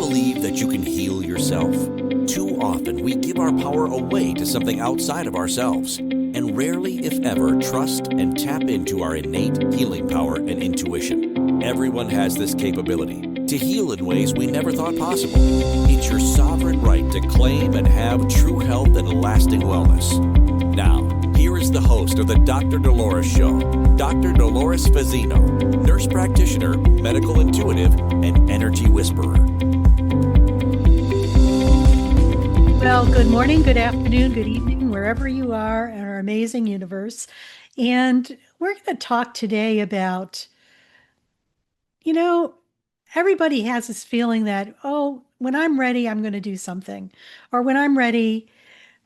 believe that you can heal yourself? Too often, we give our power away to something outside of ourselves, and rarely, if ever, trust and tap into our innate healing power and intuition. Everyone has this capability to heal in ways we never thought possible. It's your sovereign right to claim and have true health and lasting wellness. Now, here is the host of the Dr. Dolores Show, Dr. Dolores Fazzino, nurse practitioner, medical intuitive, and energy whisperer. Well, good morning, good afternoon, good evening, wherever you are in our amazing universe. And we're going to talk today about, everybody has this feeling that, oh, when I'm ready, I'm going to do something. Or when I'm ready,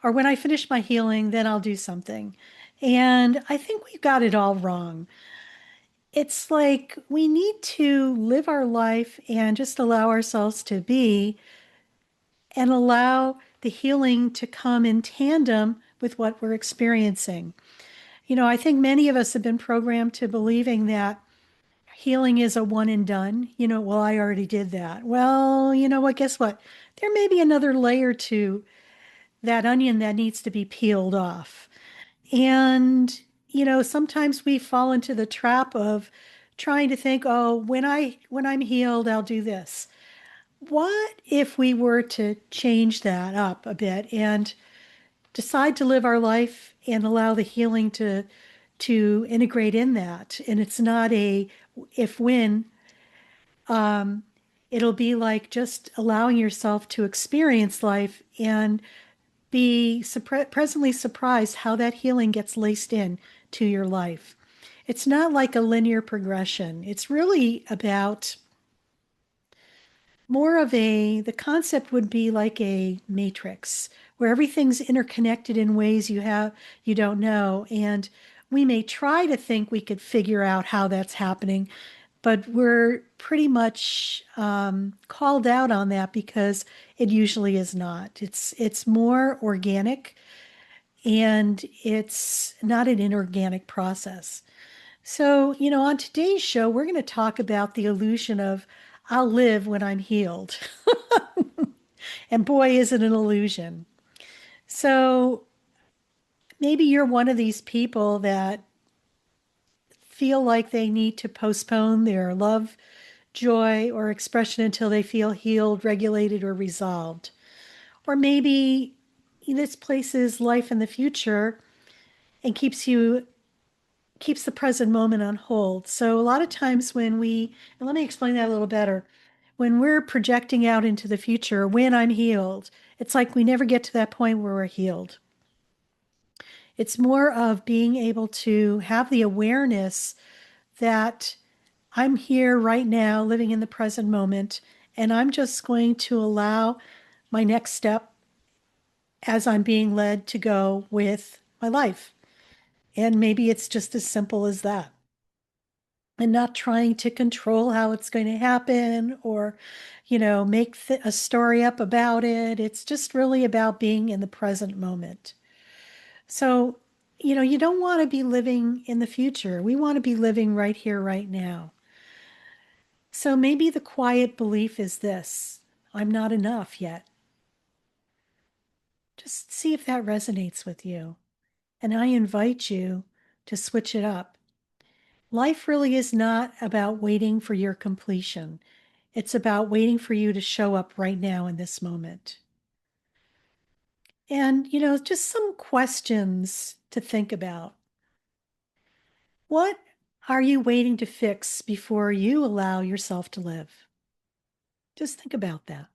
or when I finish my healing, then I'll do something. And I think we've got it all wrong. It's like we need to live our life and just allow ourselves to be and allow the healing to come in tandem with what we're experiencing. I think many of us have been programmed to believing that healing is a one and done. Well, I already did that. Well, you know what? Guess what? There may be another layer to that onion that needs to be peeled off. And, sometimes we fall into the trap of trying to think, oh, when I'm healed, I'll do this. What if we were to change that up a bit and decide to live our life and allow the healing to integrate in that? And it's not a if when, it'll be like just allowing yourself to experience life and be presently surprised how that healing gets laced in to your life. It's not like a linear progression. It's really about more of the concept would be like a matrix where everything's interconnected in ways you don't know. And we may try to think we could figure out how that's happening, but we're pretty much called out on that because it usually is not. It's more organic and it's not an inorganic process. So, on today's show, we're going to talk about the illusion of I'll live when I'm healed. And boy, is it an illusion. So maybe you're one of these people that feel like they need to postpone their love, joy, or expression until they feel healed, regulated, or resolved. Or maybe this places life in the future and keeps the present moment on hold. So a lot of times and let me explain that a little better. When we're projecting out into the future, when I'm healed, it's like we never get to that point where we're healed. It's more of being able to have the awareness that I'm here right now, living in the present moment, and I'm just going to allow my next step as I'm being led to go with my life. And maybe it's just as simple as that. And not trying to control how it's going to happen or, make a story up about it. It's just really about being in the present moment. So, you don't want to be living in the future. We want to be living right here, right now. So maybe the quiet belief is this: I'm not enough yet. Just see if that resonates with you. And I invite you to switch it up. Life really is not about waiting for your completion. It's about waiting for you to show up right now in this moment. And, just some questions to think about. What are you waiting to fix before you allow yourself to live? Just think about that.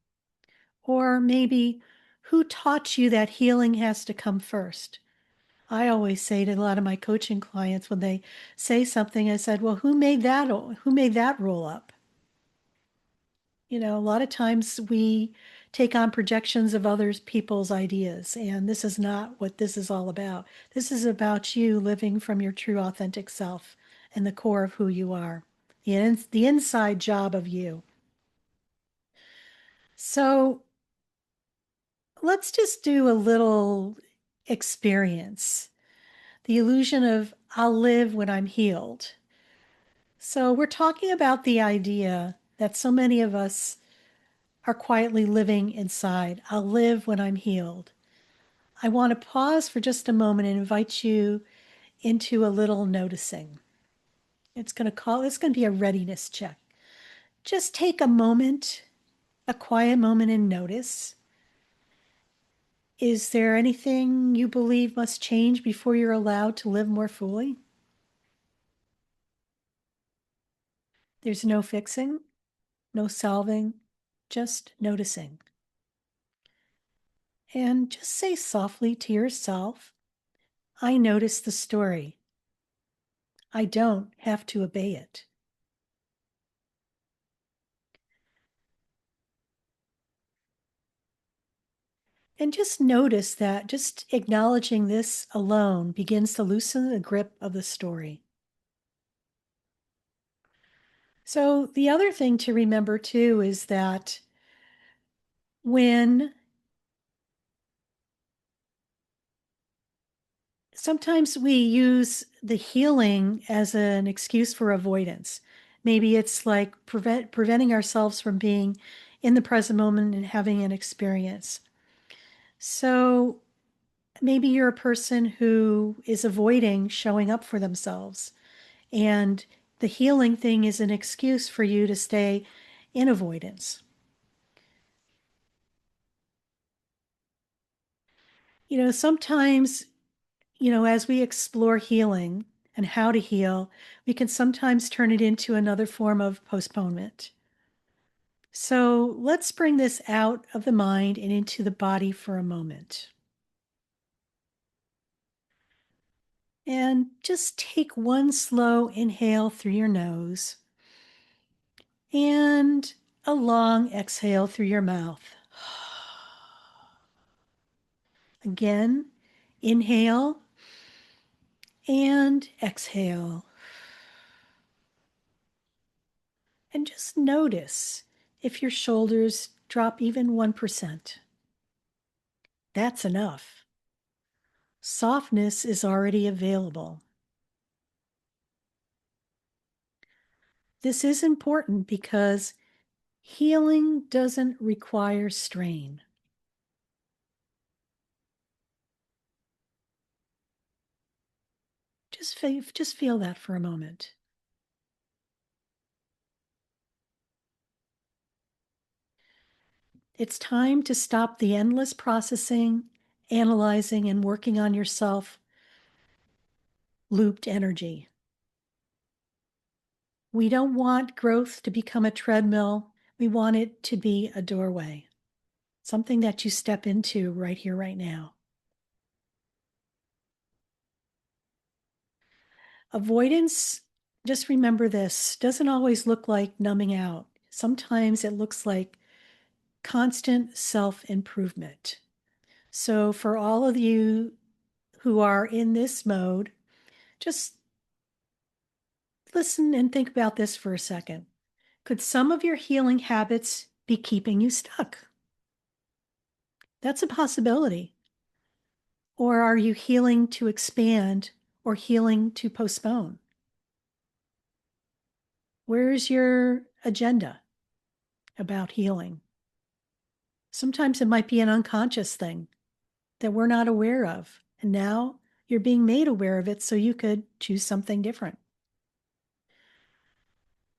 Or maybe, who taught you that healing has to come first? I always say to a lot of my coaching clients when they say something, I said, well, who made that rule up? A lot of times we take on projections of other people's ideas, and this is not what this is all about. This is about you living from your true authentic self and the core of who you are, the inside job of you. So let's just do a little experience. The illusion of I'll live when I'm healed. So we're talking about the idea that so many of us are quietly living inside. I'll live when I'm healed. I want to pause for just a moment and invite you into a little noticing. It's going to be a readiness check. Just take a moment, a quiet moment, and notice. Is there anything you believe must change before you're allowed to live more fully? There's no fixing, no solving, just noticing. And just say softly to yourself, I notice the story. I don't have to obey it. And just notice that just acknowledging this alone begins to loosen the grip of the story. So, the other thing to remember too is that when sometimes we use the healing as an excuse for avoidance. Maybe it's like preventing ourselves from being in the present moment and having an experience. So maybe you're a person who is avoiding showing up for themselves, and the healing thing is an excuse for you to stay in avoidance. Sometimes, as we explore healing and how to heal, we can sometimes turn it into another form of postponement. So let's bring this out of the mind and into the body for a moment. And just take one slow inhale through your nose and a long exhale through your mouth. Again, inhale and exhale. And just notice if your shoulders drop even 1%. That's enough. Softness is already available. This is important because healing doesn't require strain. Just feel that for a moment. It's time to stop the endless processing, analyzing, and working on yourself looped energy. We don't want growth to become a treadmill. We want it to be a doorway, something that you step into right here, right now. Avoidance, just remember this, doesn't always look like numbing out. Sometimes it looks like constant self-improvement. So for all of you who are in this mode, just listen and think about this for a second. Could some of your healing habits be keeping you stuck? That's a possibility. Or are you healing to expand or healing to postpone? Where's your agenda about healing? Sometimes it might be an unconscious thing that we're not aware of. And now you're being made aware of it so you could choose something different.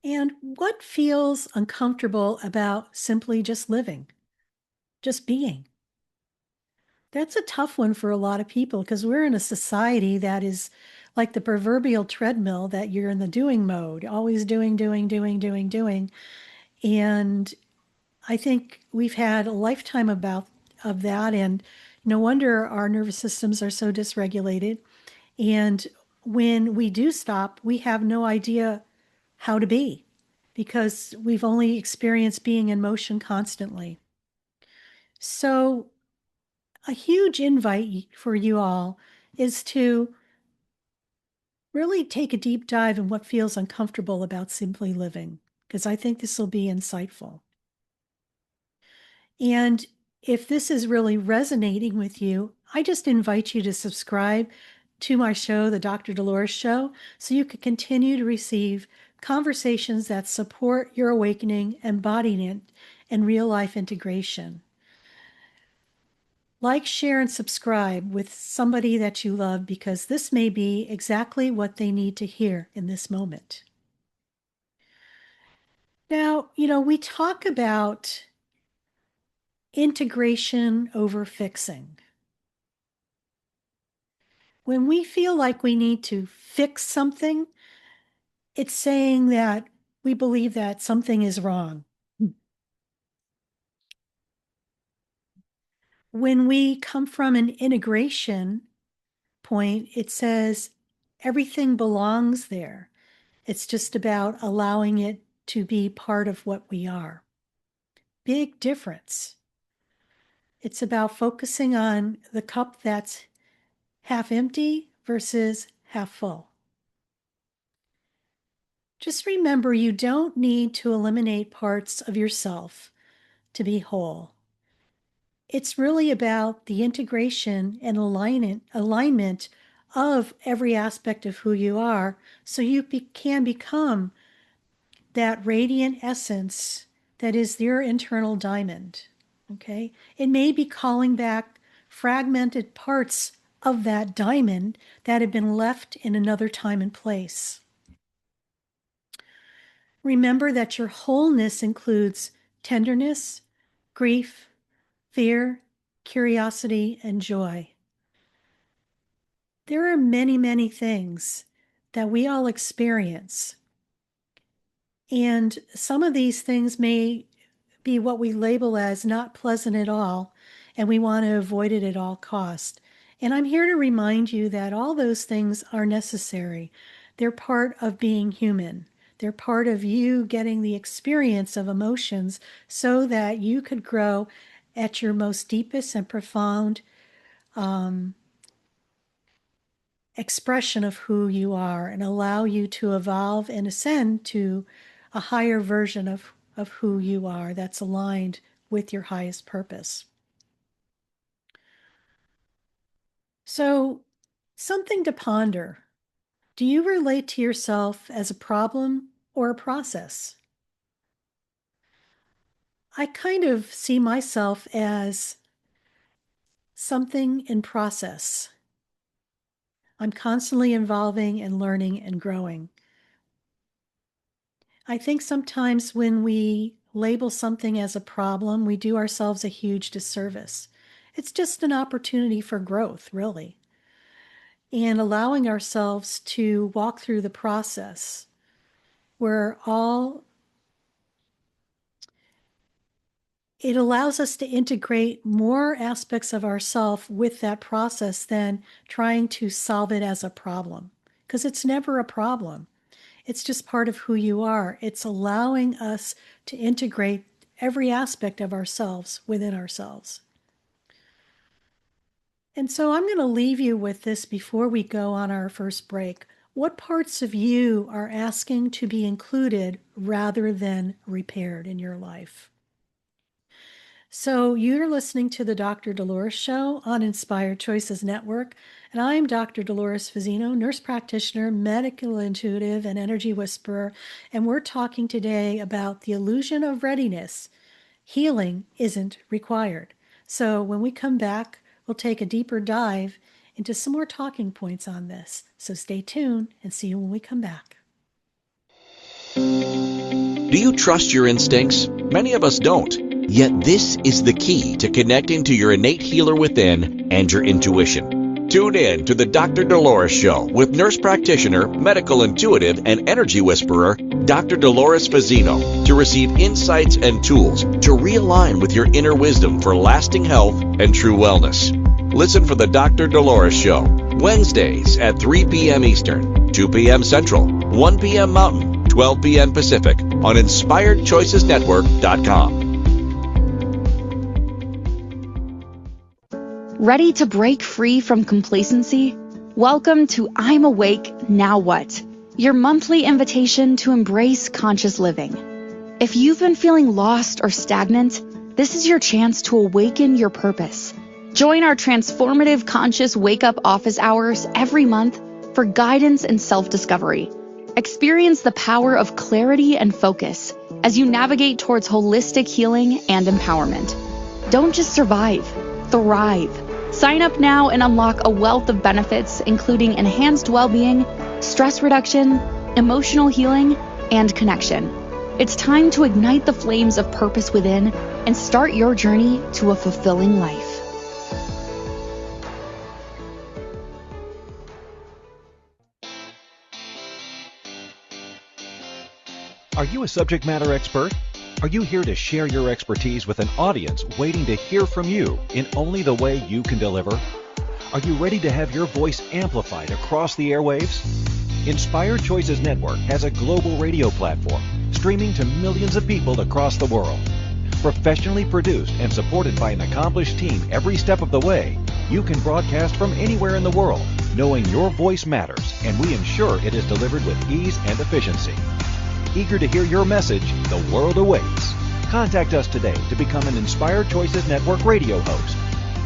And what feels uncomfortable about simply just living, just being? That's a tough one for a lot of people because we're in a society that is like the proverbial treadmill that you're in the doing mode, always doing, doing, doing, doing, doing. And I think we've had a lifetime of that, and no wonder our nervous systems are so dysregulated. And when we do stop, we have no idea how to be because we've only experienced being in motion constantly. So a huge invite for you all is to really take a deep dive in what feels uncomfortable about simply living, because I think this will be insightful. And if this is really resonating with you, I just invite you to subscribe to my show, The Dr. Dolores Show, so you can continue to receive conversations that support your awakening, embodiment, and real-life integration. Like, share, and subscribe with somebody that you love, because this may be exactly what they need to hear in this moment. Now, we talk about integration over fixing. When we feel like we need to fix something, it's saying that we believe that something is wrong. When we come from an integration point, it says everything belongs there. It's just about allowing it to be part of what we are. Big difference. It's about focusing on the cup that's half empty versus half full. Just remember, you don't need to eliminate parts of yourself to be whole. It's really about the integration and alignment of every aspect of who you are, so you can become that radiant essence that is your internal diamond. Okay? It may be calling back fragmented parts of that diamond that have been left in another time and place. Remember that your wholeness includes tenderness, grief, fear, curiosity, and joy. There are many, many things that we all experience. And some of these things may be what we label as not pleasant at all, and we want to avoid it at all cost. And I'm here to remind you that all those things are necessary. They're part of being human. They're part of you getting the experience of emotions so that you could grow at your most deepest and profound expression of who you are, and allow you to evolve and ascend to a higher version of who you are that's aligned with your highest purpose. So, something to ponder. Do you relate to yourself as a problem or a process? I kind of see myself as something in process. I'm constantly evolving and learning and growing. I think sometimes when we label something as a problem, we do ourselves a huge disservice. It's just an opportunity for growth, really. And allowing ourselves to walk through the process where it allows us to integrate more aspects of ourself with that process than trying to solve it as a problem, because it's never a problem. It's just part of who you are. It's allowing us to integrate every aspect of ourselves within ourselves. And so I'm going to leave you with this before we go on our first break. What parts of you are asking to be included rather than repaired in your life? So you're listening to the Dr. Dolores Show on Inspired Choices Network, and I'm Dr. Dolores Fazzino, nurse practitioner, medical intuitive, and energy whisperer, and we're talking today about the illusion of readiness. Healing isn't required. So when we come back, we'll take a deeper dive into some more talking points on this. So stay tuned and see you when we come back. Do you trust your instincts? Many of us don't. Yet this is the key to connecting to your innate healer within and your intuition. Tune in to the Dr. Dolores Show with nurse practitioner, medical intuitive, and energy whisperer, Dr. Dolores Fazzino, to receive insights and tools to realign with your inner wisdom for lasting health and true wellness. Listen for the Dr. Dolores Show, Wednesdays at 3 p.m. Eastern, 2 p.m. Central, 1 p.m. Mountain, 12 p.m. Pacific on InspiredChoicesNetwork.com. Ready to break free from complacency? Welcome to I'm Awake, Now What? Your monthly invitation to embrace conscious living. If you've been feeling lost or stagnant, this is your chance to awaken your purpose. Join our transformative conscious wake-up office hours every month for guidance and self-discovery. Experience the power of clarity and focus as you navigate towards holistic healing and empowerment. Don't just survive, thrive. Sign up now and unlock a wealth of benefits, including enhanced well-being, stress reduction, emotional healing, and connection. It's time to ignite the flames of purpose within and start your journey to a fulfilling life. Are you a subject matter expert? Are you here to share your expertise with an audience waiting to hear from you in only the way you can deliver? Are you ready to have your voice amplified across the airwaves? Inspired Choices Network has a global radio platform streaming to millions of people across the world. Professionally produced and supported by an accomplished team every step of the way, you can broadcast from anywhere in the world, knowing your voice matters, and we ensure it is delivered with ease and efficiency. Eager to hear your message, the world awaits. Contact us today to become an Inspired Choices Network radio host.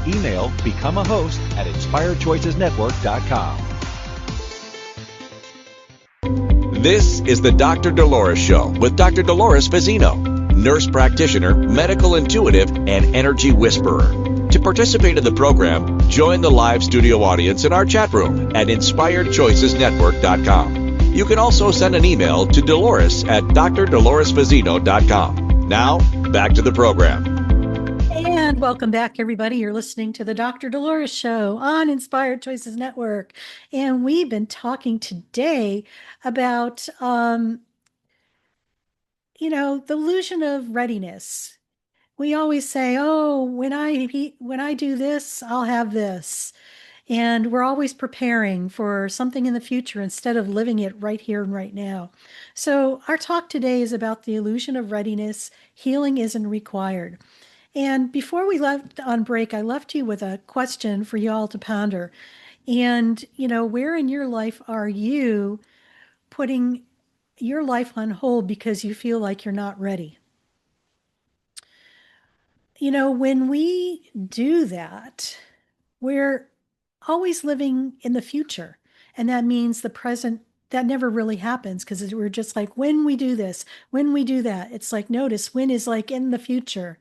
Email becomeahost@inspiredchoicesnetwork.com. This is the Dr. Dolores Show with Dr. Dolores Fazzino, nurse practitioner, medical intuitive, and energy whisperer. To participate in the program, join the live studio audience in our chat room at inspiredchoicesnetwork.com. You can also send an email to Dolores@drdoloresfazzino.com. Now, back to the program. And welcome back, everybody. You're listening to the Dr. Dolores Show on Inspired Choices Network. And we've been talking today about, the illusion of readiness. We always say, oh, when I do this, I'll have this. And we're always preparing for something in the future instead of living it right here and right now. So our talk today is about the illusion of readiness. Healing isn't required. And before we left on break, I left you with a question for y'all to ponder. And, where in your life are you putting your life on hold because you feel like you're not ready? When we do that, we're always living in the future. And that means the present, that never really happens because we're just like, when we do this, when we do that, it's like, notice when is like in the future.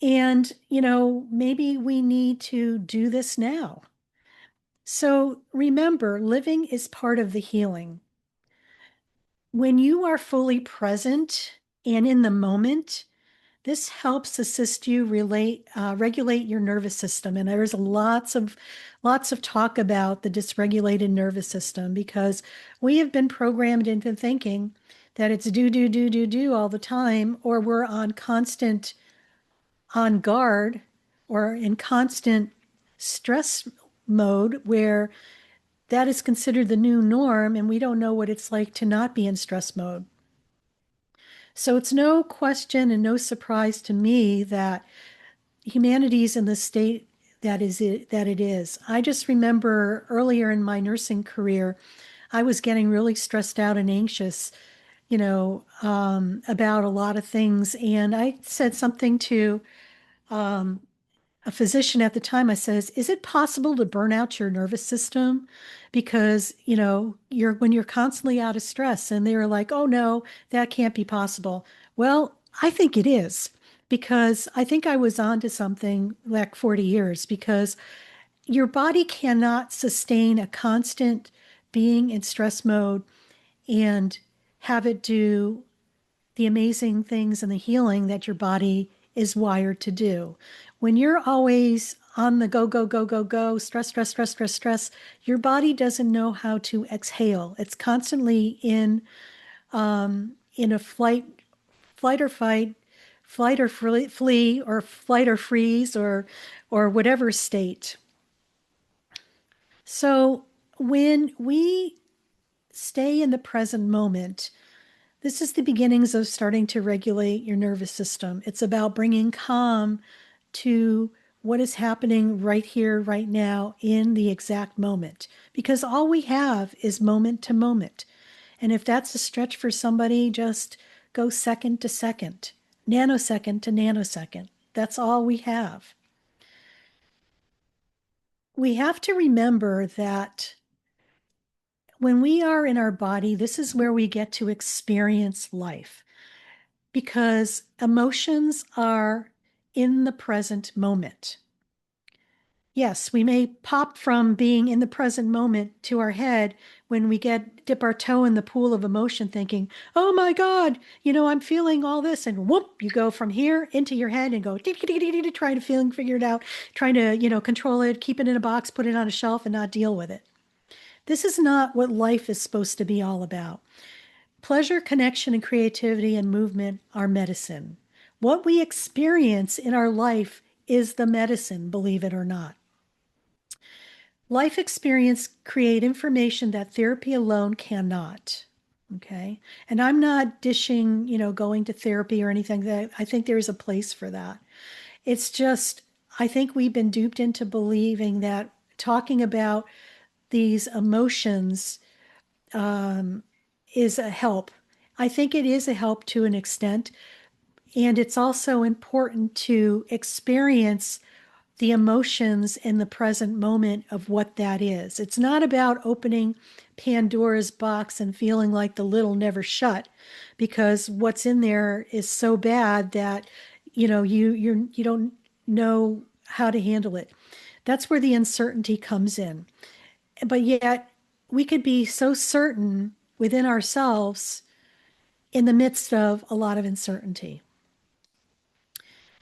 And, maybe we need to do this now. So remember, living is part of the healing. When you are fully present and in the moment, this helps assist you regulate your nervous system. And there's lots of talk about the dysregulated nervous system because we have been programmed into thinking that it's do all the time, or we're on guard or in constant stress mode where that is considered the new norm, and we don't know what it's like to not be in stress mode. So it's no question and no surprise to me that humanity is in the state that it is. I just remember earlier in my nursing career, I was getting really stressed out and anxious, about a lot of things. And I said something to a physician at the time. I says, is it possible to burn out your nervous system? Because, when you're constantly out of stress. And they were like, oh no, that can't be possible. Well, I think it is, because I think I was onto something like 40 years, because your body cannot sustain a constant being in stress mode and have it do the amazing things and the healing that your body is wired to do. When you're always on the go, stress, your body doesn't know how to exhale. It's constantly in a flight or fight, flight or flee, or flight or freeze, or whatever state. So when we stay in the present moment, this is the beginnings of starting to regulate your nervous system. It's about bringing calm to what is happening right here, right now, in the exact moment. Because all we have is moment to moment. And if that's a stretch for somebody, just go second to second, nanosecond to nanosecond. That's all we have. We have to remember that when we are in our body, this is where we get to experience life. because emotions are in the present moment. Yes, we may pop from being in the present moment to our head when we dip our toe in the pool of emotion thinking, oh my God, I'm feeling all this. And whoop, you go from here into your head and go trying to figure it out, trying to, control it, keep it in a box, put it on a shelf and not deal with it. This is not what life is supposed to be all about. Pleasure, connection, and creativity and movement are medicine. What we experience in our life is the medicine, believe it or not. Life experience create information that therapy alone cannot. Okay. And I'm not dishing, going to therapy or anything. That I think there's a place for that. It's just, I think we've been duped into believing that talking about these emotions is a help. I think it is a help to an extent. And it's also important to experience the emotions in the present moment of what that is. It's not about opening Pandora's box and feeling like the lid will never shut, because what's in there is so bad that you don't know how to handle it. That's where the uncertainty comes in. But yet we could be so certain within ourselves in the midst of a lot of uncertainty.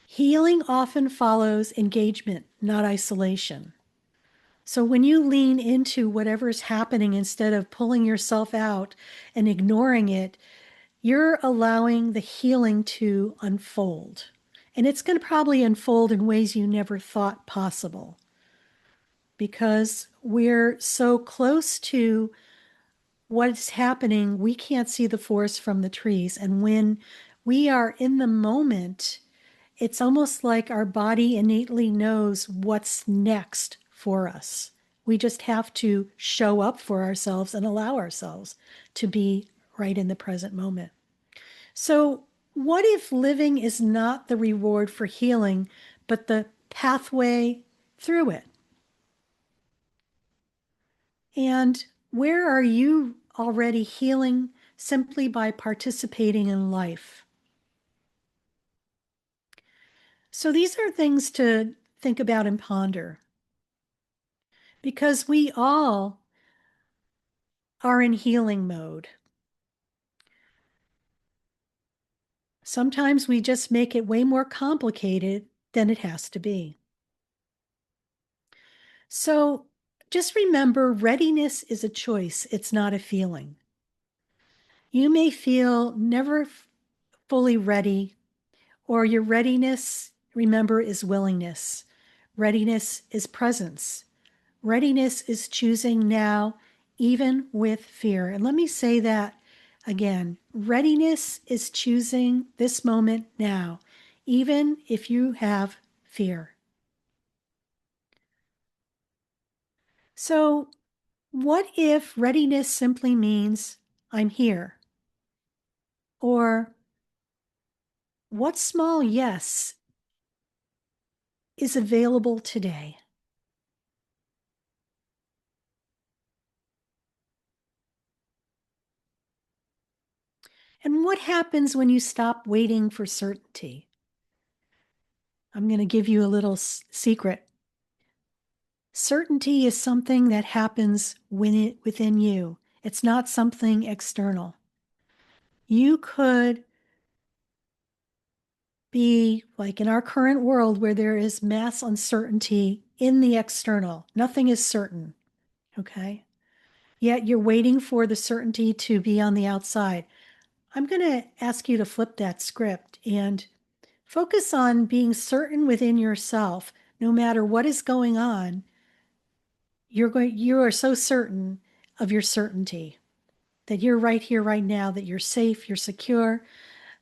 Healing often follows engagement, not isolation. So when you lean into whatever's happening instead of pulling yourself out and ignoring it, you're allowing the healing to unfold. And it's going to probably unfold in ways you never thought possible, because we're so close to what's happening, we can't see the forest from the trees. And when we are in the moment, it's almost like our body innately knows what's next for us. We just have to show up for ourselves and allow ourselves to be right in the present moment. So, what if living is not the reward for healing, but the pathway through it? And where are you already healing simply by participating in life? So these are things to think about and ponder, because we all are in healing mode. Sometimes we just make it way more complicated than it has to be. So just remember, readiness is a choice. It's not a feeling. You may feel never fully ready, or your readiness, remember, is willingness. Readiness is presence. Readiness is choosing now, even with fear. And let me say that again. Readiness is choosing this moment now, even if you have fear. So, what if readiness simply means I'm here? Or what small yes is available today? And what happens when you stop waiting for certainty? I'm going to give you a little secret. Certainty is something that happens within you. It's not something external. You could be like in our current world where there is mass uncertainty in the external. Nothing is certain, okay? Yet you're waiting for the certainty to be on the outside. I'm going to ask you to flip that script and focus on being certain within yourself. No matter what is going on, you are so certain of your certainty that you're right here, right now, that you're safe, you're secure,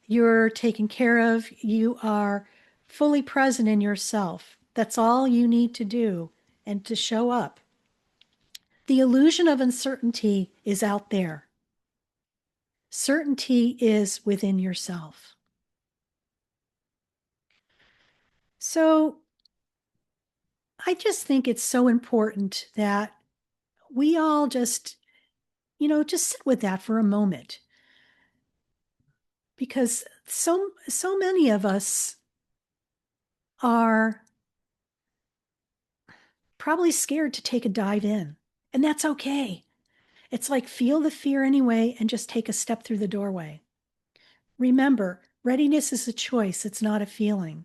you're taken care of, you are fully present in yourself. That's all you need to do and to show up. The illusion of uncertainty is out there. Certainty is within yourself. So I just think it's so important that we all just sit with that for a moment. Because so many of us are probably scared to take a dive in, and that's okay. It's like feel the fear anyway and just take a step through the doorway. Remember, readiness is a choice, it's not a feeling.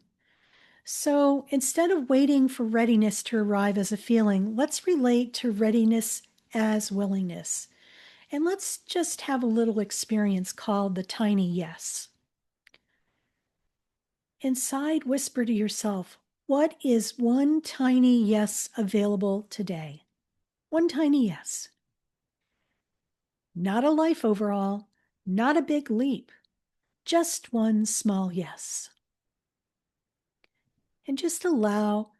So instead of waiting for readiness to arrive as a feeling, let's relate to readiness as willingness. And let's just have a little experience called the tiny yes. Inside, whisper to yourself, what is one tiny yes available today? One tiny yes. Not a life overall, not a big leap, just one small yes. And just allow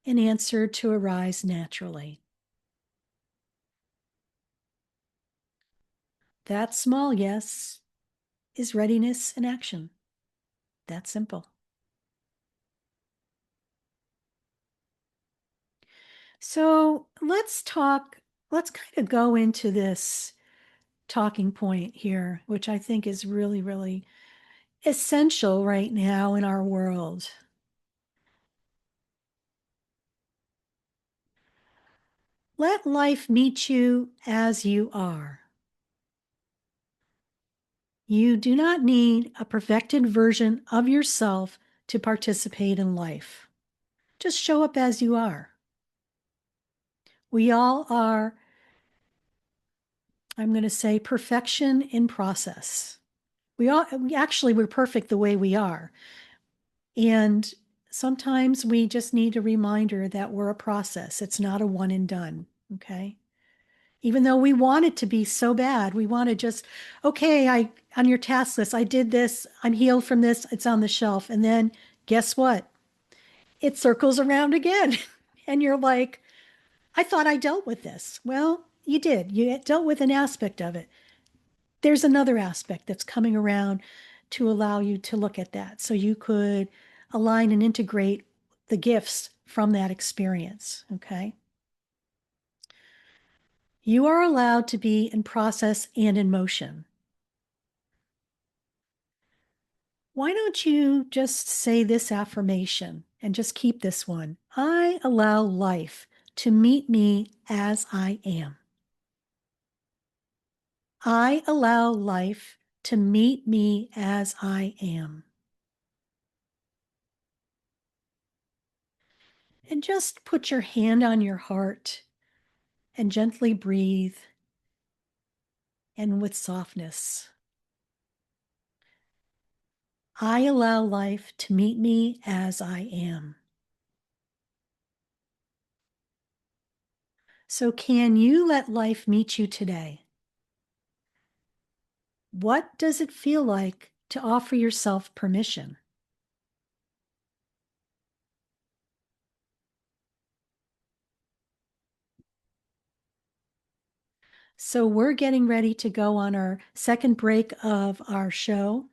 an answer to arise naturally. That small yes is readiness in action. That simple. So let's kind of go into this talking point here, which I think is really, really essential right now in our world. Let life meet you as you are. You do not need a perfected version of yourself to participate in life. Just show up as you are. We all are, I'm going to say, perfection in process. We're perfect the way we are. And sometimes we just need a reminder that we're a process. It's not a one and done. Okay. Even though we want it to be so bad, we want to just, okay, on your task list, I did this, I'm healed from this, it's on the shelf. And then guess what? It circles around again. And you're like, I thought I dealt with this. Well, you did. You dealt with an aspect of it. There's another aspect that's coming around to allow you to look at that. So you could align and integrate the gifts from that experience. Okay. You are allowed to be in process and in motion. Why don't you just say this affirmation and just keep this one? I allow life to meet me as I am. I allow life to meet me as I am. And just put your hand on your heart and gently breathe, and with softness. I allow life to meet me as I am. So can you let life meet you today? What does it feel like to offer yourself permission? So we're getting ready to go on our second break of our show.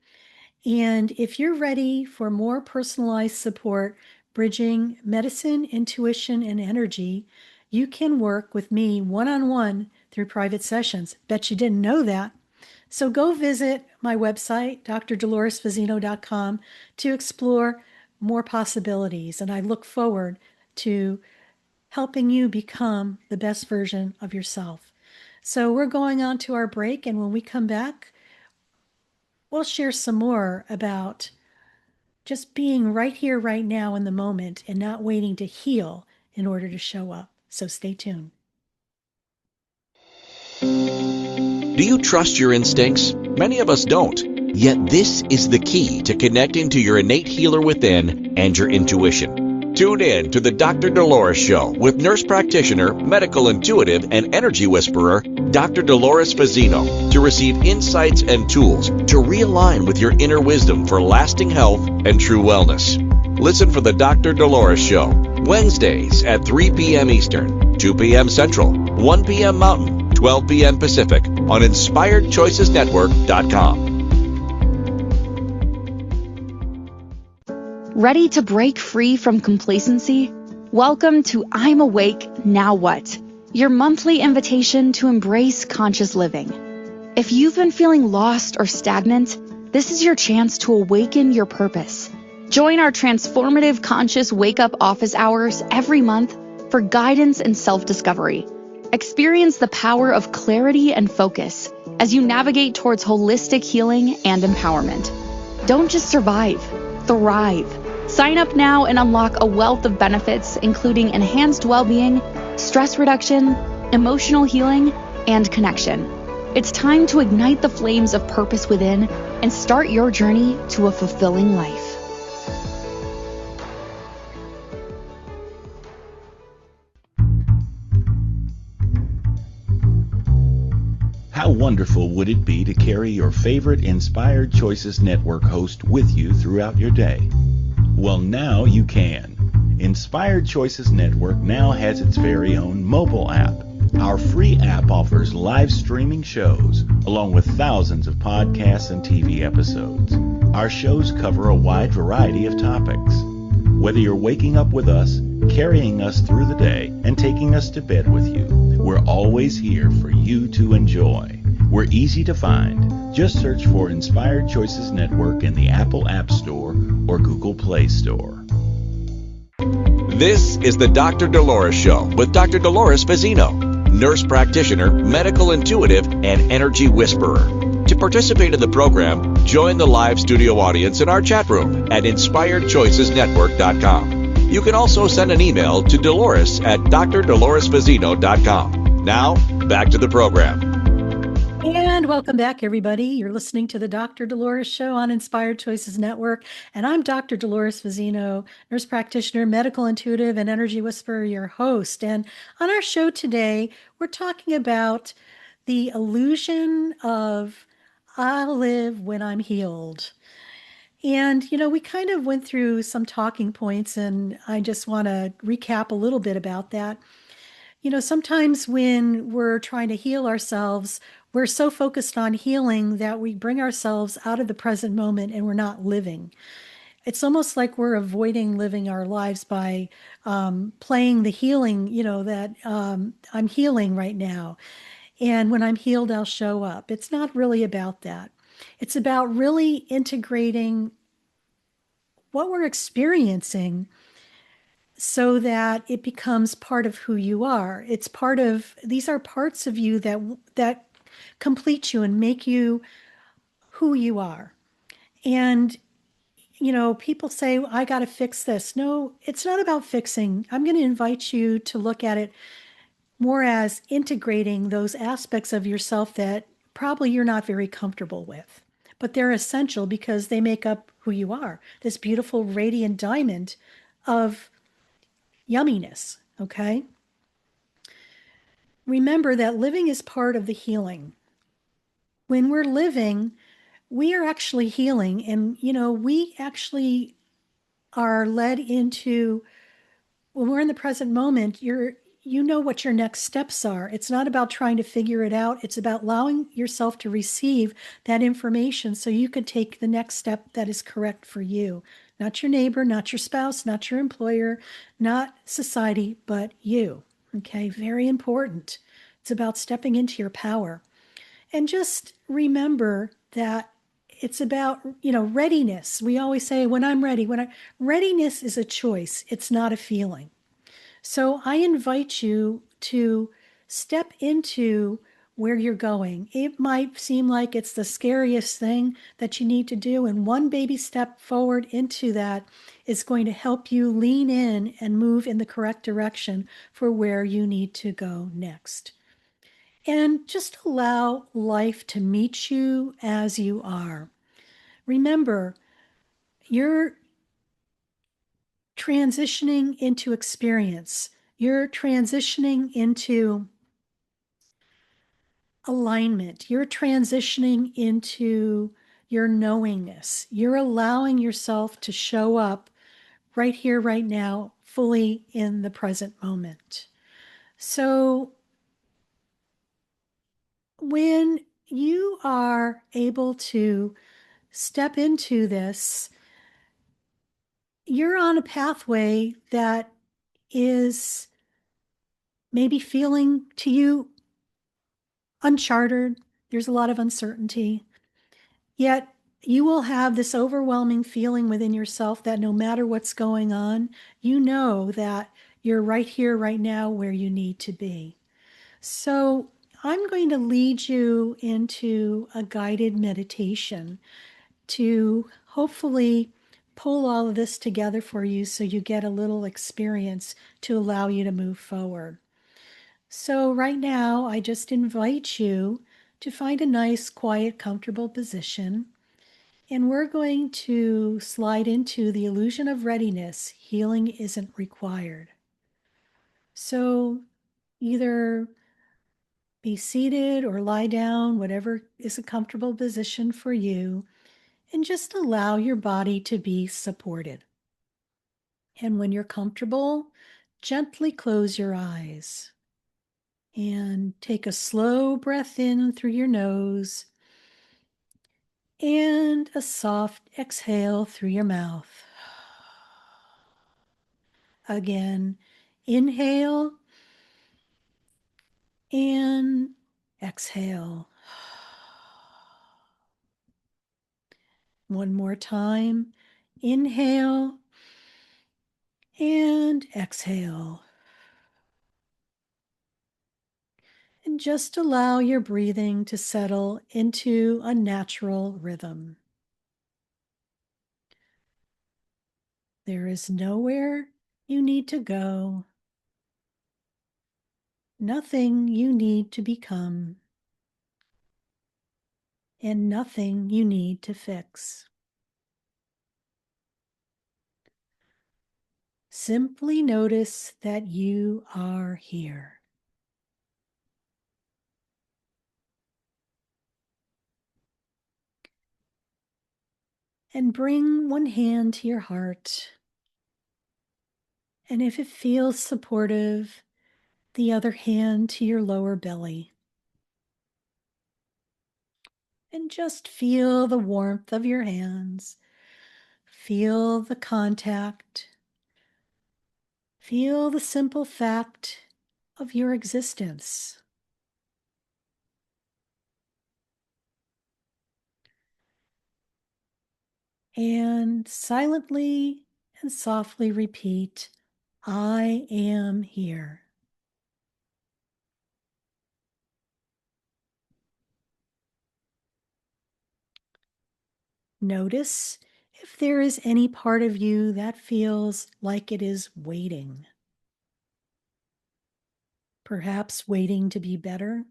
And if you're ready for more personalized support, bridging medicine, intuition, and energy, you can work with me one-on-one through private sessions. Bet you didn't know that. So go visit my website, drdoloresfazzino.com, to explore more possibilities. And I look forward to helping you become the best version of yourself. So we're going on to our break, and when we come back, we'll share some more about just being right here, right now in the moment and not waiting to heal in order to show up. So stay tuned. Do you trust your instincts? Many of us don't. Yet this is the key to connecting to your innate healer within and your intuition. Tune in to the Dr. Dolores Show with nurse practitioner, medical intuitive, and energy whisperer, Dr. Dolores Fazzino, to receive insights and tools to realign with your inner wisdom for lasting health and true wellness. Listen for the Dr. Dolores Show, Wednesdays at 3 p.m. Eastern, 2 p.m. Central, 1 p.m. Mountain, 12 p.m. Pacific on InspiredChoicesNetwork.com. Ready to break free from complacency? Welcome to I'm Awake, Now What? Your monthly invitation to embrace conscious living. If you've been feeling lost or stagnant, This is your chance to awaken your purpose. Join our transformative conscious wake-up office hours every month for guidance and self-discovery. Experience the power of clarity and focus as you navigate towards holistic healing and empowerment. Don't just survive, thrive. Sign up now and unlock a wealth of benefits, including enhanced well-being, stress reduction, emotional healing, and connection. It's time to ignite the flames of purpose within and start your journey to a fulfilling life. How wonderful would it be to carry your favorite Inspired Choices Network host with you throughout your day? Well, now you can. Inspired Choices Network now has its very own mobile app. Our free app offers live streaming shows, along with thousands of podcasts and TV episodes. Our shows cover a wide variety of topics. Whether you're waking up with us, carrying us through the day, and taking us to bed with you, we're always here for you to enjoy. We're easy to find. Just search for Inspired Choices Network in the Apple App Store or Google Play Store. This is the Dr. Dolores Show with Dr. Dolores Fazzino, nurse practitioner, medical intuitive, and energy whisperer. To participate in the program, join the live studio audience in our chat room at inspiredchoicesnetwork.com. You can also send an email to Dolores at drdoloresfazzino.com. Now, back to the program. And welcome back, everybody. You're listening to the Dr. Dolores Show on Inspired Choices Network. And I'm Dr. Dolores Fazzino, nurse practitioner, medical intuitive, and energy whisperer, your host. And on our show today, we're talking about the illusion of I'll live when I'm healed. And, we kind of went through some talking points, and I just want to recap a little bit about that. Sometimes when we're trying to heal ourselves, we're so focused on healing that we bring ourselves out of the present moment and we're not living. It's almost like we're avoiding living our lives by playing the healing, that I'm healing right now. And when I'm healed, I'll show up. It's not really about that. It's about really integrating what we're experiencing so that it becomes part of who you are. These are parts of you that complete you and make you who you are. And, people say, I got to fix this. No, it's not about fixing. I'm going to invite you to look at it more as integrating those aspects of yourself that probably you're not very comfortable with, but they're essential because they make up who you are, this beautiful radiant diamond of yumminess, okay? Remember that living is part of the healing. When we're living, we are actually healing, and, we actually are led into, when we're in the present moment, you know what your next steps are. It's not about trying to figure it out. It's about allowing yourself to receive that information so you can take the next step that is correct for you. Not your neighbor, not your spouse, not your employer, not society, but you. Okay, very important. It's about stepping into your power. And just remember that it's about, readiness. We always say, when I'm ready, readiness is a choice. It's not a feeling. So I invite you to step into where you're going. It might seem like it's the scariest thing that you need to do, and one baby step forward into that is going to help you lean in and move in the correct direction for where you need to go next. And just allow life to meet you as you are. Remember, you're transitioning into experience. You're transitioning into alignment. You're transitioning into your knowingness. You're allowing yourself to show up right here, right now, fully in the present moment. So when you are able to step into this, you're on a pathway that is maybe feeling to you uncharted. There's a lot of uncertainty. Yet you will have this overwhelming feeling within yourself that no matter what's going on, you know that you're right here, right now, where you need to be. So I'm going to lead you into a guided meditation to hopefully pull all of this together for you so you get a little experience to allow you to move forward. So right now, I just invite you to find a nice, quiet, comfortable position. And we're going to slide into the illusion of readiness. Healing isn't required. So either be seated or lie down, whatever is a comfortable position for you, and just allow your body to be supported. And when you're comfortable, gently close your eyes and take a slow breath in through your nose and a soft exhale through your mouth. Again, inhale and exhale. One more time. Inhale and exhale. And just allow your breathing to settle into a natural rhythm. There is nowhere you need to go, nothing you need to become, and nothing you need to fix. Simply notice that you are here. And bring one hand to your heart. And if it feels supportive, the other hand to your lower belly. And just feel the warmth of your hands. Feel the contact. Feel the simple fact of your existence. And silently and softly repeat, I am here. Notice if there is any part of you that feels like it is waiting. Perhaps waiting to be better,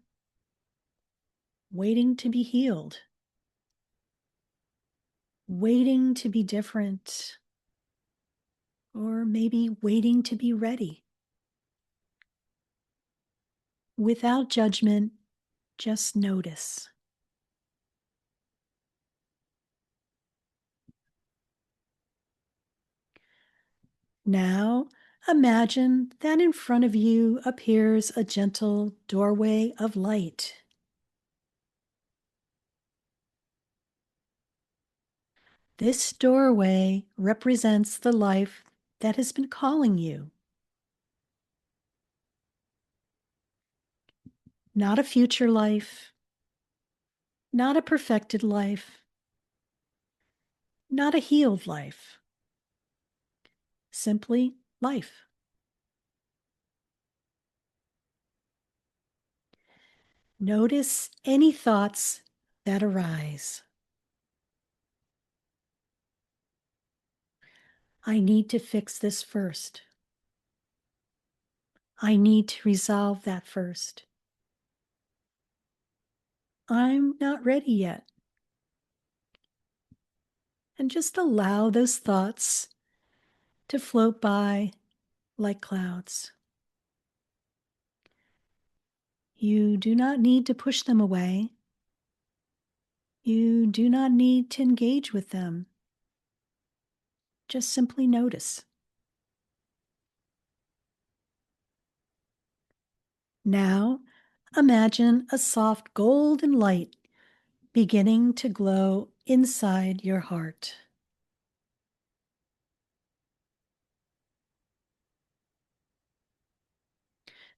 waiting to be healed, waiting to be different, or maybe waiting to be ready. Without judgment, just notice. Now, imagine that in front of you appears a gentle doorway of light. This doorway represents the life that has been calling you. Not a future life, not a perfected life, not a healed life. Simply life. Notice any thoughts that arise. I need to fix this first. I need to resolve that first. I'm not ready yet. And just allow those thoughts to float by like clouds. You do not need to push them away. You do not need to engage with them. Just simply notice. Now, imagine a soft golden light beginning to glow inside your heart.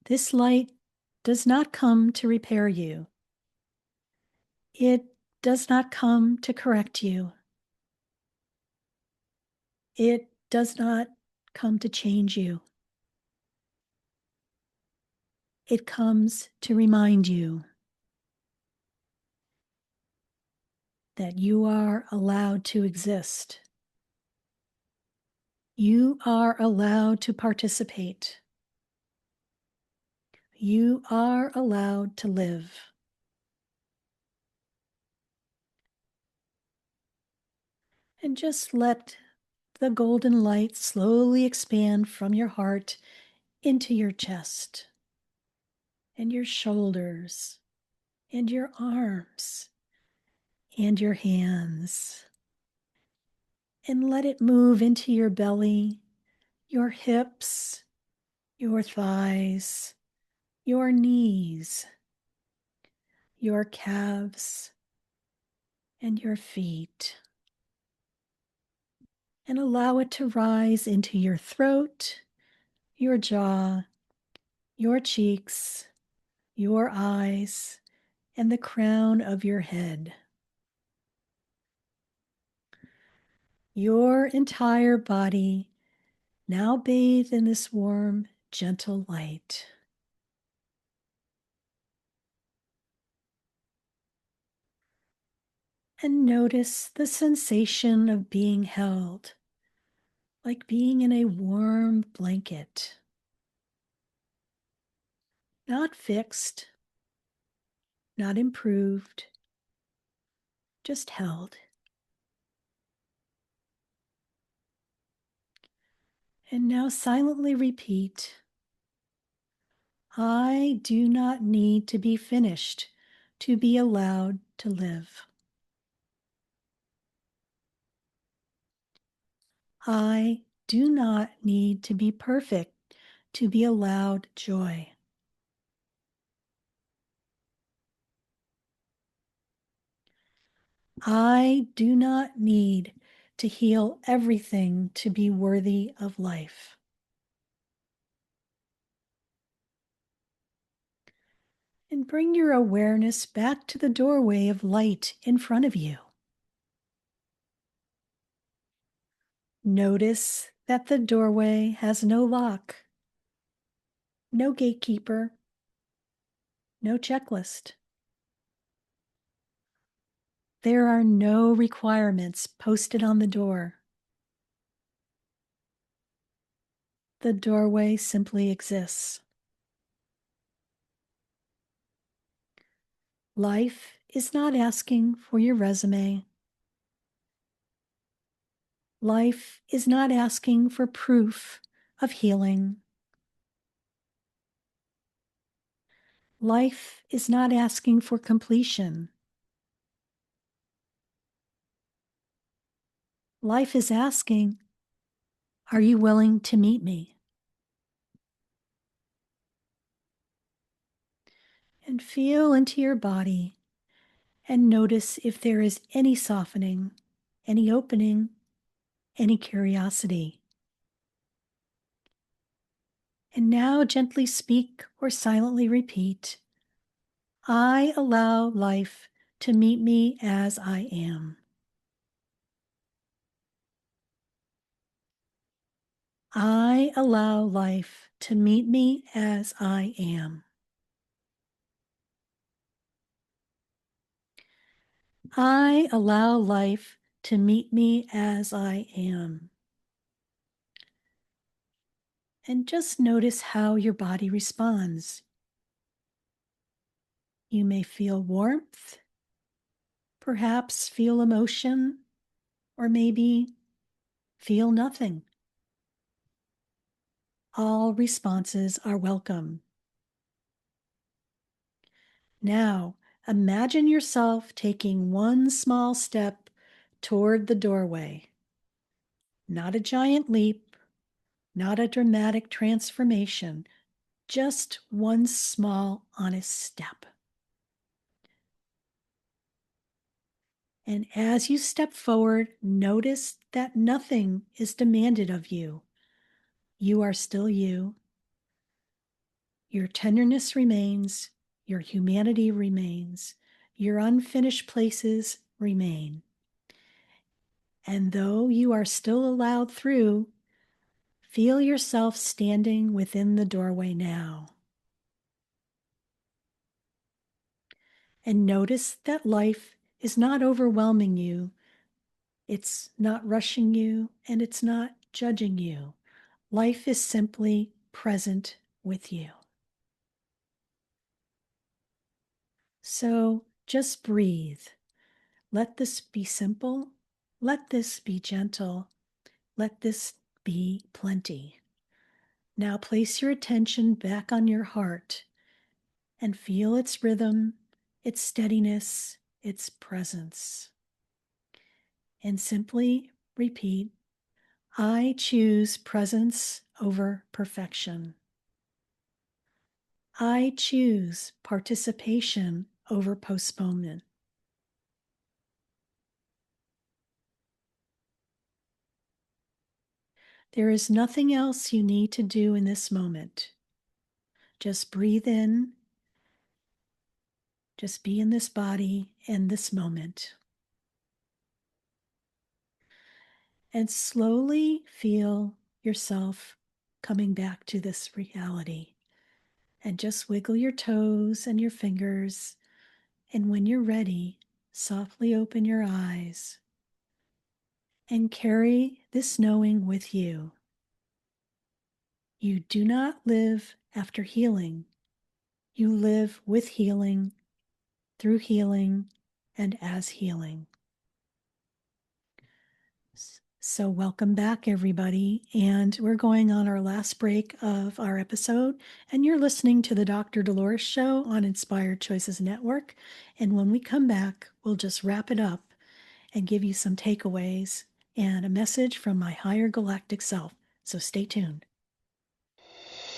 This light does not come to repair you. It does not come to correct you. It does not come to change you. It comes to remind you that you are allowed to exist. You are allowed to participate. You are allowed to live. And just let the golden light slowly expand from your heart into your chest and your shoulders and your arms and your hands. And let it move into your belly, your hips, your thighs, your knees, your calves, and your feet. And allow it to rise into your throat, your jaw, your cheeks, your eyes, and the crown of your head. Your entire body now bathed in this warm, gentle light. And notice the sensation of being held, like being in a warm blanket. Not fixed, not improved, just held. And now silently repeat, I do not need to be finished to be allowed to live. I do not need to be perfect to be allowed joy. I do not need to heal everything to be worthy of life. And bring your awareness back to the doorway of light in front of you. Notice that the doorway has no lock, no gatekeeper, no checklist. There are no requirements posted on the door. The doorway simply exists. Life is not asking for your resume. Life is not asking for proof of healing. Life is not asking for completion. Life is asking, are you willing to meet me? And feel into your body and notice if there is any softening, any opening, any curiosity. And now gently speak or silently repeat, I allow life to meet me as I am. I allow life to meet me as I am. I allow life to meet me as I am. And just notice how your body responds. You may feel warmth, perhaps feel emotion, or maybe feel nothing. All responses are welcome. Now, imagine yourself taking one small step toward the doorway. Not a giant leap, not a dramatic transformation, just one small, honest step. And as you step forward, notice that nothing is demanded of you. You are still you. Your tenderness remains, your humanity remains, Your unfinished places remain. And though you are still allowed through, feel yourself standing within the doorway now. And notice that life is not overwhelming you. It's not rushing you, and it's not judging you. Life is simply present with you. So just breathe. Let this be simple. Let this be gentle. Let this be plenty. Now place your attention back on your heart and feel its rhythm, its steadiness, its presence. And simply repeat, I choose presence over perfection. I choose participation over postponement. There is nothing else you need to do in this moment. Just breathe in. Just be in this body in this moment. And slowly feel yourself coming back to this reality. And just wiggle your toes and your fingers. And when you're ready, softly open your eyes and carry this knowing with you. You do not live after healing. You live with healing, through healing, and as healing. So welcome back, everybody. And we're going on our last break of our episode. And you're listening to the Dr. Dolores Show on Inspired Choices Network. And when we come back, we'll just wrap it up and give you some takeaways and a message from my higher galactic self. So stay tuned.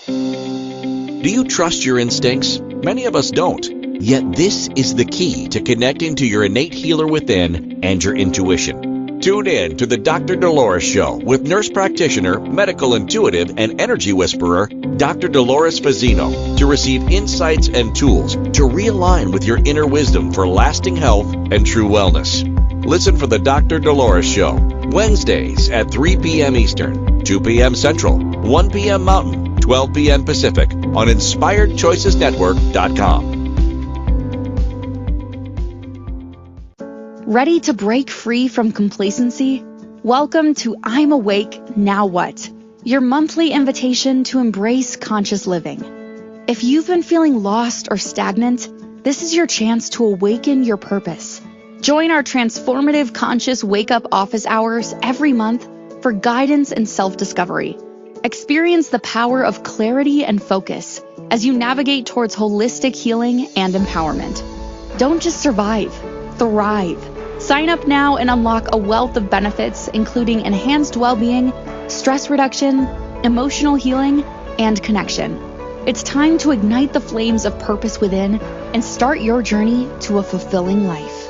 Do you trust your instincts? Many of us don't. Yet this is the key to connecting to your innate healer within and your intuition. Tune in to the Dr. Dolores Show with nurse practitioner, medical intuitive, and energy whisperer, Dr. Dolores Fazzino, to receive insights and tools to realign with your inner wisdom for lasting health and true wellness. Listen for the Dr. Dolores Show, Wednesdays at 3 p.m. Eastern, 2 p.m. Central, 1 p.m. Mountain, 12 p.m. Pacific on InspiredChoicesNetwork.com. Ready to break free from complacency? Welcome to I'm Awake, Now What? Your monthly invitation to embrace conscious living. If you've been feeling lost or stagnant, this is your chance to awaken your purpose. Join our transformative conscious wake-up office hours every month for guidance and self-discovery. Experience the power of clarity and focus as you navigate towards holistic healing and empowerment. Don't just survive, thrive. Sign up now and unlock a wealth of benefits, including enhanced well-being, stress reduction, emotional healing, and connection. It's time to ignite the flames of purpose within and start your journey to a fulfilling life.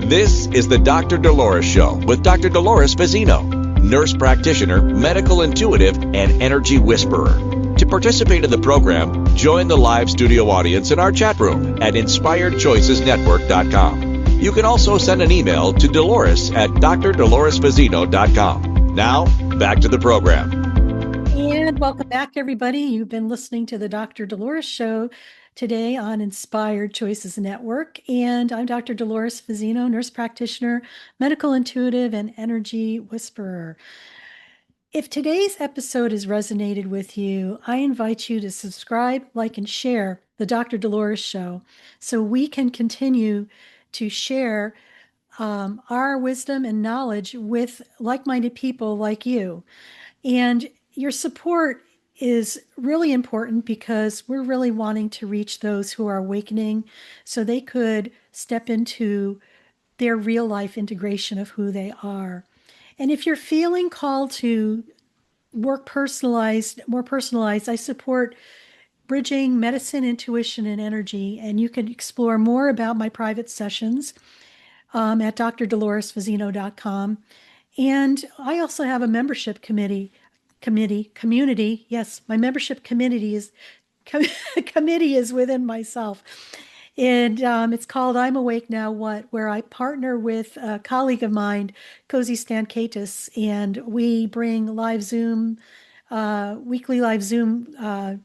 This is the Dr. Dolores Show with Dr. Dolores Fazzino, nurse practitioner, medical intuitive, and energy whisperer. To participate in the program, join the live studio audience in our chat room at InspiredChoicesNetwork.com. You can also send an email to Dolores at drdoloresfazzino.com. Now, back to the program. And welcome back, everybody. You've been listening to the Dr. Dolores Show today on Inspired Choices Network. And I'm Dr. Dolores Fazzino, nurse practitioner, medical intuitive, and energy whisperer. If today's episode has resonated with you, I invite you to subscribe, like, and share the Dr. Dolores Show so we can continue to share our wisdom and knowledge with like-minded people like you. And your support is really important because we're really wanting to reach those who are awakening so they could step into their real life integration of who they are. And if you're feeling called to work more personalized, I support bridging medicine, intuition, and energy. And you can explore more about my private sessions at drdoloresfazzino.com. And I also have a membership community. Yes, my membership community is committee is within myself. And it's called I'm Awake Now What, where I partner with a colleague of mine, Cozy Stankaitis, and we bring weekly live Zoom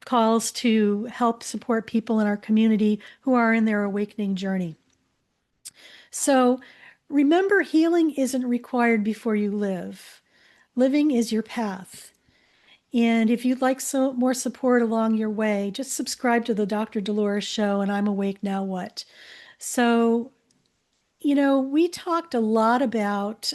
calls to help support people in our community who are in their awakening journey. So remember, healing isn't required before you live. Living is your path. And if you'd like more support along your way, just subscribe to the Dr. Dolores Show and I'm Awake Now What. So, we talked a lot about,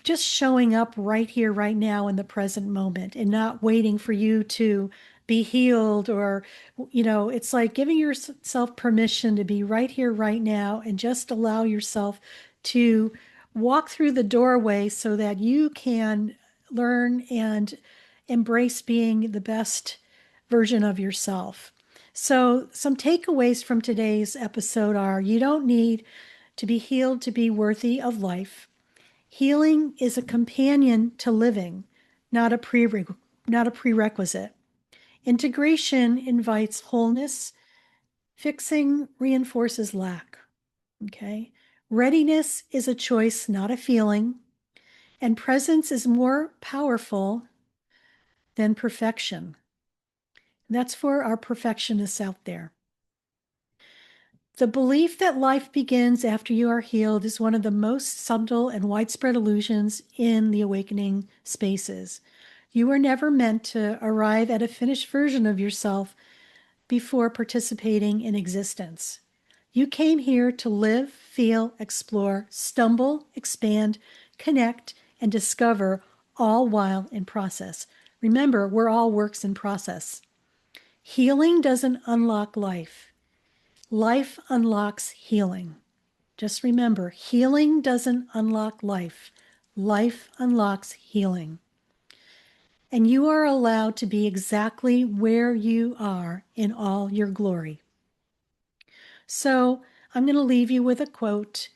just showing up right here, right now in the present moment and not waiting for you to be healed or, it's like giving yourself permission to be right here, right now, and just allow yourself to walk through the doorway so that you can learn and embrace being the best version of yourself. So some takeaways from today's episode are: you don't need to be healed to be worthy of life. Healing is a companion to living, not a prerequisite. Integration invites wholeness. Fixing reinforces lack. Okay. Readiness is a choice, not a feeling. And presence is more powerful than perfection. And that's for our perfectionists out there. The belief that life begins after you are healed is one of the most subtle and widespread illusions in the awakening spaces. You were never meant to arrive at a finished version of yourself before participating in existence. You came here to live, feel, explore, stumble, expand, connect, and discover, all while in process. Remember, we're all works in process. Healing doesn't unlock life. Life unlocks healing. Just remember, healing doesn't unlock life. Life unlocks healing. And you are allowed to be exactly where you are in all your glory. So I'm going to leave you with a quote.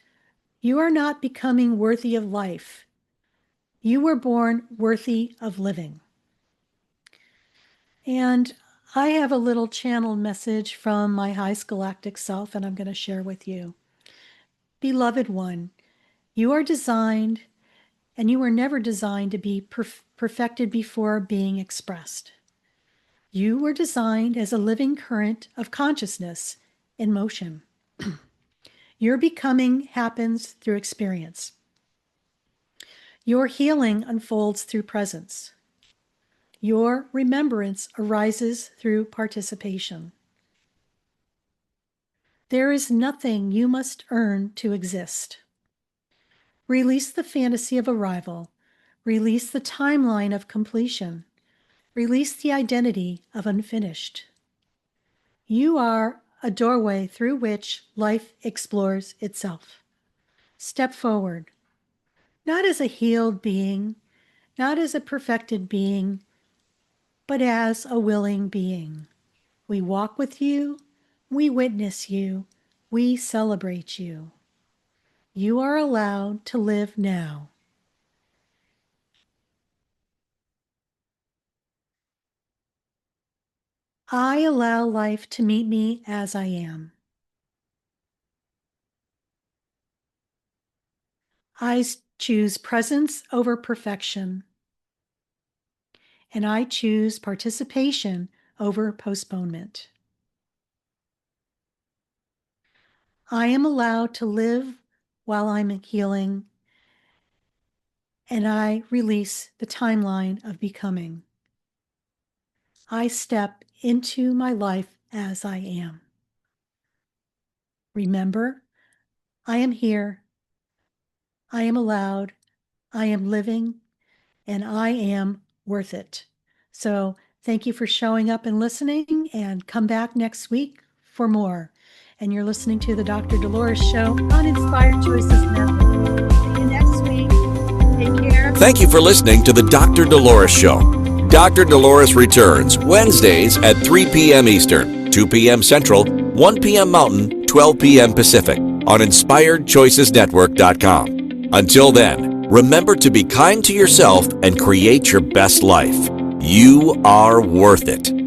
You are not becoming worthy of life. You were born worthy of living. And I have a little channeled message from my high scholastic self, and I'm going to share with you. Beloved one, you are designed, and you were never designed to be perfected before being expressed. You were designed as a living current of consciousness in motion. Your becoming happens through experience. Your healing unfolds through presence. Your remembrance arises through participation. There is nothing you must earn to exist. Release the fantasy of arrival. Release the timeline of completion. Release the identity of unfinished. You are a doorway through which life explores itself. Step forward, not as a healed being, not as a perfected being, but as a willing being. We walk with you, we witness you, we celebrate you. You are allowed to live now. I allow life to meet me as I am. I choose presence over perfection. And I choose participation over postponement. I am allowed to live while I'm healing, and I release the timeline of becoming. I step into my life as I am. Remember, I am here, I am allowed, I am living, and I am worth it. So thank you for showing up and listening, and come back next week for more. And you're listening to the Dr. Dolores Show on Inspired Choices Network. See you next week. Take care. Thank you for listening to the Dr. Dolores Show. Dr. Dolores returns Wednesdays at 3 p.m. Eastern, 2 p.m. Central, 1 p.m. Mountain, 12 p.m. Pacific on InspiredChoicesNetwork.com. Until then, Remember to be kind to yourself and create your best life. You are worth it.